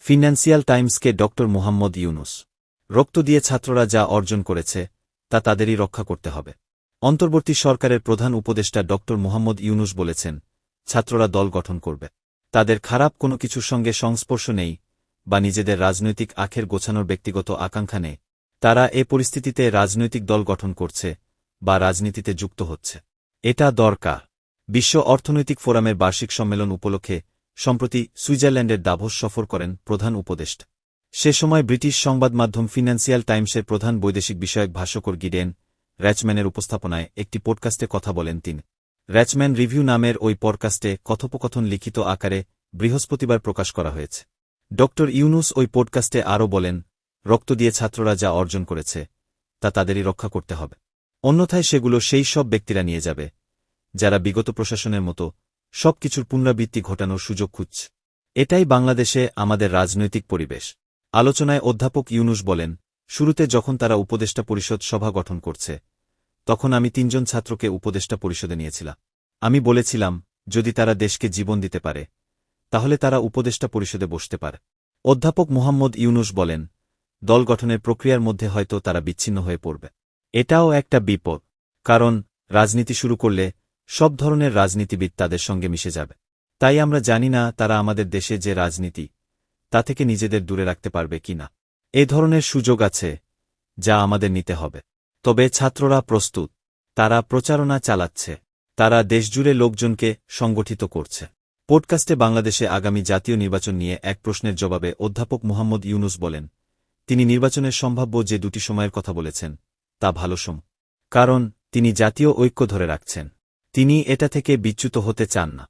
Financial টাইমসকে doctor Muhammad Yunus. রক্ত দিয়ে ছাত্ররা যা অর্জন করেছে তা তাদেরই রক্ষা করতে হবে। অন্তর্বর্তী সরকারের প্রধান উপদেষ্টা ডক্টর মুহাম্মদ ইউনুস বলেছেন, ছাত্ররা দল গঠন করবে। তাদের খারাপ কোনো কিছুর সঙ্গে সংস্পর্শ নেই বা নিজেদের রাজনৈতিক আখের গোছানোর ব্যক্তিগত আকাঙ্ক্ষা নেই। তারা এ পরিস্থিতিতে রাজনৈতিক দল গঠন করছে বা রাজনীতিতে যুক্ত হচ্ছে। এটা দরকার। বিশ্ব অর্থনৈতিক ফোরামের বার্ষিক সম্মেলন উপলক্ষে সম্প্রতি সুইজারল্যান্ডের দাভোস সফর করেন প্রধান উপদেষ্টা। সে সময় ব্রিটিশ সংবাদমাধ্যম ফিন্যান্সিয়াল টাইমসের প্রধান বৈদেশিক বিষয়ক ভাষ্যকর গিডেন র্যাচম্যানের উপস্থাপনায় একটি পডকাস্টে কথা বলেন তিনি। র্যাচম্যান রিভিউ নামের ওই পডকাস্টে কথোপকথন লিখিত আকারে বৃহস্পতিবার প্রকাশ করা হয়েছে। ডক্টর ইউনুস ওই পডকাস্টে আরও বলেন, রক্ত দিয়ে ছাত্ররা যা অর্জন করেছে তা তাদেরই রক্ষা করতে হবে। অন্যথায় সেগুলো সেই সব ব্যক্তিরা নিয়ে যাবে যারা বিগত প্রশাসনের মতো সবকিছুর পুনরাবৃত্তি ঘটানোর সুযোগ খুঁজছে। এটাই বাংলাদেশে আমাদের রাজনৈতিক পরিবেশ। আলোচনায় অধ্যাপক ইউনুস বলেন, শুরুতে যখন তারা উপদেষ্টা পরিষদ সভা গঠন করছে তখন আমি ৩ জন ছাত্রকে উপদেষ্টা পরিষদে নিয়েছিলাম। আমি বলেছিলাম, যদি তারা দেশকে জীবন দিতে পারে তাহলে তারা উপদেষ্টা পরিষদে বসতে পারে। অধ্যাপক মুহাম্মদ ইউনুস বলেন, দল গঠনের প্রক্রিয়ার মধ্যে হয়তো তারা বিচ্ছিন্ন হয়ে পড়বে। এটাও একটা বিপদ, কারণ রাজনীতি শুরু করলে সব ধরনের রাজনীতিবিদ তাদের সঙ্গে মিশে যাবে। তাই আমরা জানি না তারা আমাদের দেশে যে রাজনীতি তা থেকে নিজেদের দূরে রাখতে পারবে কিনা। এ ধরনের সুযোগ আছে যা আমাদের নিতে হবে। তবে ছাত্ররা প্রস্তুত। তারা প্রচারণা চালাচ্ছে। তারা দেশজুড়ে লোকজনকে সংগঠিত করছে। পডকাস্টে বাংলাদেশে আগামী জাতীয় নির্বাচন নিয়ে এক প্রশ্নের জবাবে অধ্যাপক মুহাম্মদ ইউনুস বলেন, তিনি নির্বাচনের সম্ভাব্য যে 2টি সময়ের কথা বলেছেন তা ভালো সময়। কারণ তিনি জাতীয় ঐক্য ধরে রাখছেন। তিনি এটা থেকে বিচ্যুত হতে চান না।